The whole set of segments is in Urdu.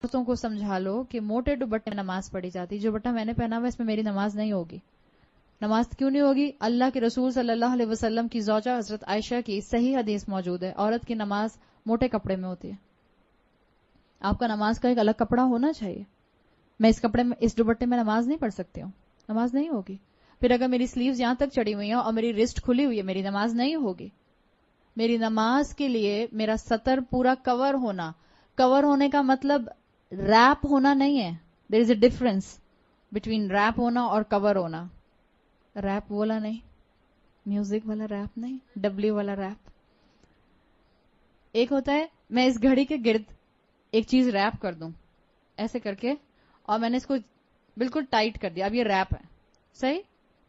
عورتوں کو سمجھا لو کہ موٹے دوپٹے میں نماز پڑھی جاتی. جو دوپٹہ میں نے پہنا ہوا اس میں میری نماز نہیں ہوگی. نماز کیوں نہیں ہوگی؟ اللہ کے رسول صلی اللہ علیہ وسلم کی زوجہ حضرت عائشہ کی صحیح حدیث موجود ہے، عورت کی نماز موٹے کپڑے میں ہوتی ہے. آپ کا نماز کا ایک الگ کپڑا ہونا چاہیے. میں اس کپڑے میں، اس دوپٹے میں نماز نہیں پڑھ سکتی ہوں، نماز نہیں ہوگی. پھر اگر میری سلیوز یہاں تک چڑھی ہوئی ہیں اور میری رسٹ کھلی ہوئی ہے، میری نماز نہیں ہوگی. میری نماز کے لیے میرا سطر پورا کور ہونا، کور ہونے کا مطلب ریپ ہونا نہیں ہے. دیر is a difference between rape ہونا اور کور ہونا. ریپ والا نہیں، میوزک والا ریپ نہیں، ڈبلیو والا ریپ. ایک ہوتا ہے میں اس گھڑی کے گرد ایک چیز ریپ کر دوں ایسے کر کے، اور میں نے اس کو بالکل ٹائٹ کر دیا، اب یہ ریپ ہے. صحیح،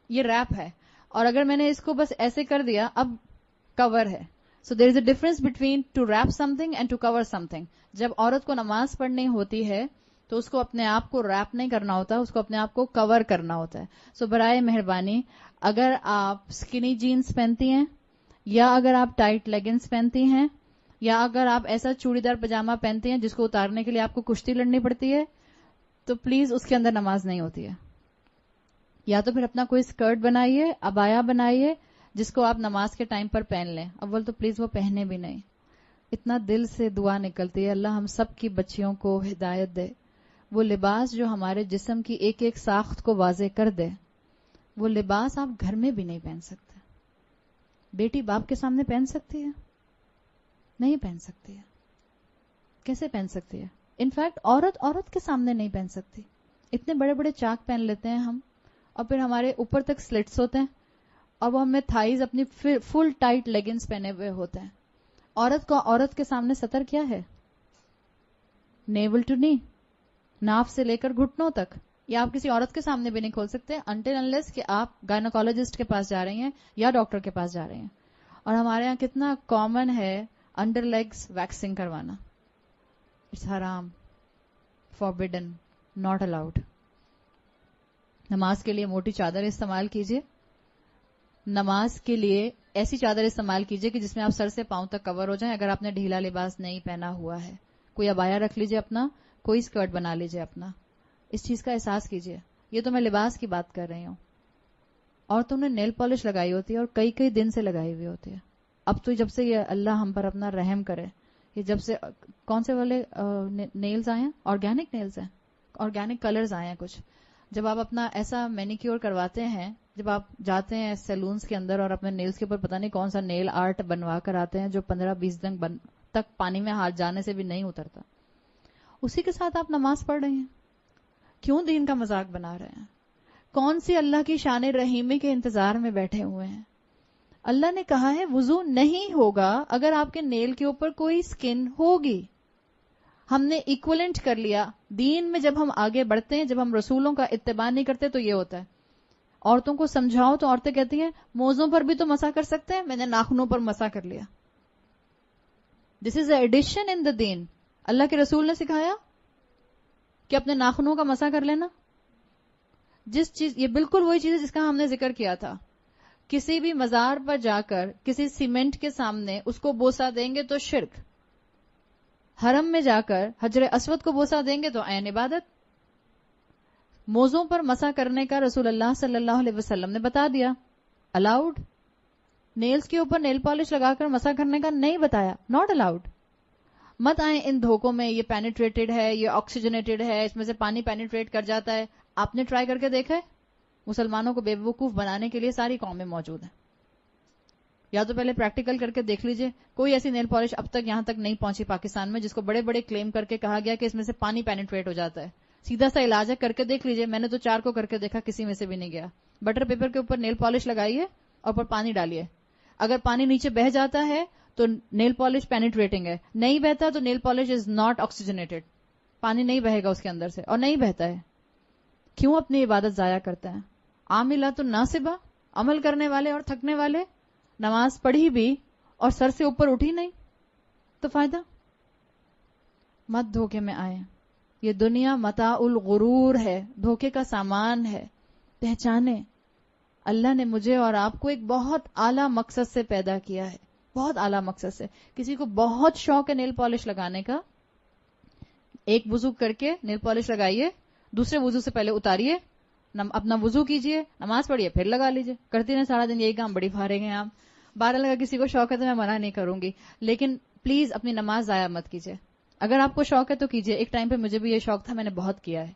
یہ ریپ ہے. اور اگر میں نے اس کو بس ایسے کر دیا، اب کور ہے. So there is a difference between to wrap something and to cover something. جب عورت کو نماز پڑھنی ہوتی ہے تو اس کو اپنے آپ کو ریپ نہیں کرنا ہوتا، اس کو اپنے آپ کو کور کرنا ہوتا ہے. سو برائے مہربانی اگر آپ اسکنی جینز پہنتی ہیں، یا اگر آپ ٹائٹ لیگنز پہنتی ہیں، یا اگر آپ ایسا چوڑی دار پاجامہ پہنتے ہیں جس کو اتارنے کے لیے آپ کو کشتی لڑنی پڑتی ہے، تو پلیز اس کے اندر نماز نہیں ہوتی ہے. یا تو پھر اپنا کوئی اسکرٹ بنائیے، عبایا بنائیے جس کو آپ نماز کے ٹائم پر پہن لیں. اول تو پلیز وہ پہنے بھی نہیں. اتنا دل سے دعا نکلتی ہے اللہ ہم سب کی بچیوں کو ہدایت دے. وہ لباس جو ہمارے جسم کی ایک ایک ساخت کو واضح کر دے، وہ لباس آپ گھر میں بھی نہیں پہن سکتے. بیٹی باپ کے سامنے پہن سکتی ہے؟ نہیں پہن سکتی ہے. کیسے پہن سکتی ہے؟ انفیکٹ عورت کے سامنے نہیں پہن سکتی. اتنے بڑے بڑے چاک پہن لیتے ہیں ہم، اور پھر ہمارے اوپر تک سلٹس ہوتے ہیں، اب ہمیں تھائیز اپنی فل ٹائٹ لیگنز پہنے ہوئے ہوتے ہیں. عورت کے سامنے سطر کیا ہے؟ نیول ٹو نی، ناف سے لے کر گھٹنوں تک. یہ آپ کسی عورت کے سامنے بھی نہیں کھول سکتے انٹل انلیس کہ آپ گائنوکالوجسٹ کے پاس جا رہی ہیں یا ڈاکٹر کے پاس جا رہے ہیں. اور ہمارے یہاں کتنا کامن ہے انڈر لیگز ویکسنگ کروانا. اٹس حرام، فاربیڈن، ناٹ الاؤڈ. نماز کے لیے موٹی چادر استعمال کیجیے. نماز کے لیے ایسی چادر استعمال کیجیے کہ جس میں آپ سر سے پاؤں تک کور ہو جائیں. اگر آپ نے ڈھیلا لباس نہیں پہنا ہوا ہے، کوئی عبایا رکھ لیجیے اپنا، کوئی اسکرٹ بنا لیجیے اپنا. اس چیز کا احساس کیجیے. یہ تو میں لباس کی بات کر رہی ہوں. اور تم نے نیل پالش لگائی ہوتی ہے اور کئی کئی دن سے لگائی ہوئی ہوتی ہے. اب تو جب سے یہ اللہ ہم پر اپنا رحم کرے، یہ جب سے کون سے والے نیلز آئے ہیں، آرگینک نیلز ہیں، آرگینک کلرز آئے ہیں کچھ. جب آپ اپنا ایسا مینیکیور کرواتے ہیں، جب آپ جاتے ہیں سیلونز کے اندر اور اپنے نیلز کے اوپر پتہ نہیں کون سا نیل آرٹ بنوا کر آتے ہیں جو 15-20 دن تک پانی میں ہاتھ جانے سے بھی نہیں اترتا، اسی کے ساتھ آپ نماز پڑھ رہے ہیں. کیوں دین کا مذاق بنا رہے ہیں؟ کون سی اللہ کی شان رحیمی کے انتظار میں بیٹھے ہوئے ہیں؟ اللہ نے کہا ہے وضو نہیں ہوگا اگر آپ کے نیل کے اوپر کوئی سکن ہوگی. ہم نے ایکولنٹ کر لیا. دین میں جب ہم آگے بڑھتے ہیں، جب ہم رسولوں کا اتباع نہیں کرتے تو یہ ہوتا ہے. عورتوں کو سمجھاؤ تو عورتیں کہتی ہیں موزوں پر بھی تو مسح کر سکتے ہیں، میں نے ناخنوں پر مسح کر لیا. دس از اے ایڈیشن ان دا دین. اللہ کے رسول نے سکھایا کہ اپنے ناخنوں کا مسح کر لینا. جس چیز، یہ بالکل وہی چیز ہے جس کا ہم نے ذکر کیا تھا. کسی بھی مزار پر جا کر کسی سیمنٹ کے سامنے اس کو بوسہ دیں گے تو شرک. حرم میں جا کر حجر اسود کو بوسہ دیں گے تو عین عبادت. موزوں پر مسح کرنے کا رسول اللہ صلی اللہ علیہ وسلم نے بتا دیا، الاؤڈ. نیلز کے اوپر نیل پالش لگا کر مسح کرنے کا نہیں بتایا، ناٹ الاؤڈ. مت آئیں ان دھوکوں میں، یہ پینیٹریٹڈ ہے، یہ آکسیجنیٹڈ ہے، اس میں سے پانی پینیٹریٹ کر جاتا ہے. آپ نے ٹرائی کر کے دیکھا ہے؟ مسلمانوں کو بے وقوف بنانے کے لیے ساری قومیں موجود ہیں. یا تو پہلے پریکٹیکل کر کے دیکھ لیجئے. کوئی ایسی نیل پالش اب تک یہاں تک نہیں پہنچی پاکستان میں جس کو بڑے بڑے کلیم کر کے کہا گیا کہ اس میں سے پانی پینیٹریٹ ہو جاتا ہے. سیدھا سا علاج ہے، کر کے دیکھ لیجئے. میں نے تو 4 کو کر کے دیکھا، کسی میں سے بھی نہیں گیا. بٹر پیپر کے اوپر نیل پالش لگائیے اور اوپر پانی ڈالیے. اگر پانی نیچے بہ جاتا ہے تو نیل پالش پینیٹریٹنگ ہے، نہیں بہتا تو nail polish is not oxygenated. پانی نہیں بہے گا اس کے اندر سے، اور نہیں بہتا ہے. کیوں اپنی عبادت ضائع کرتے ہیں؟ عاملات الناصبہ، عمل کرنے والے اور تھکنے والے. نماز پڑھی بھی اور سر سے اوپر اٹھی نہیں تو فائدہ. مت دھوکے میں آئے. یہ دنیا متاع الغرور ہے، دھوکے کا سامان ہے. پہچانے اللہ نے مجھے اور آپ کو ایک بہت اعلیٰ مقصد سے پیدا کیا ہے، بہت اعلیٰ مقصد سے. کسی کو بہت شوق ہے نیل پالش لگانے کا، ایک وضو کر کے نیل پالش لگائیے, دوسرے وضو سے پہلے اتاریے, اپنا وضو کیجئے, نماز پڑھیے, پھر لگا لیجئے. کرتی رہیں سارا دن یہی کام, بڑی فارغ ہیں آپ. 12 لگا کسی کو شوق ہے تو میں منع نہیں کروں گی, لیکن پلیز اپنی نماز ضائع مت کیجئے. اگر آپ کو شوق ہے تو کیجئے. ایک ٹائم پہ مجھے بھی یہ شوق تھا, میں نے بہت کیا ہے.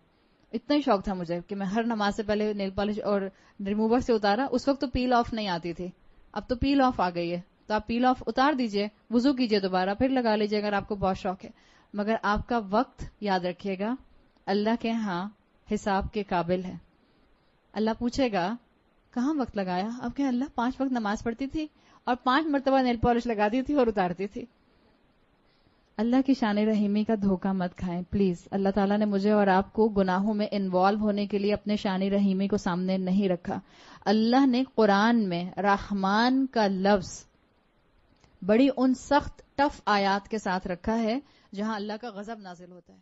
اتنا ہی شوق تھا مجھے کہ میں ہر نماز سے پہلے نیل پالش اور ریموور سے اتارا. اس وقت تو پیل آف نہیں آتی تھی, اب تو پیل آف آ گئی ہے, تو آپ پیل آف اتار دیجئے, وضو کیجئے دوبارہ, پھر لگا لیجئے اگر آپ کو بہت شوق ہے. مگر آپ کا وقت یاد رکھیے گا اللہ کے ہاں حساب کے قابل ہے. اللہ پوچھے گا کہاں وقت لگایا؟ اب کہ اللہ 5 وقت نماز پڑھتی تھی اور 5 مرتبہ نیل پالش لگاتی تھی اور اتارتی تھی. اللہ کی شان رحیمی کا دھوکہ مت کھائیں پلیز. اللہ تعالیٰ نے مجھے اور آپ کو گناہوں میں انوالو ہونے کے لیے اپنے شان رحیمی کو سامنے نہیں رکھا. اللہ نے قرآن میں رحمان کا لفظ بڑی ان سخت ٹف آیات کے ساتھ رکھا ہے جہاں اللہ کا غضب نازل ہوتا ہے.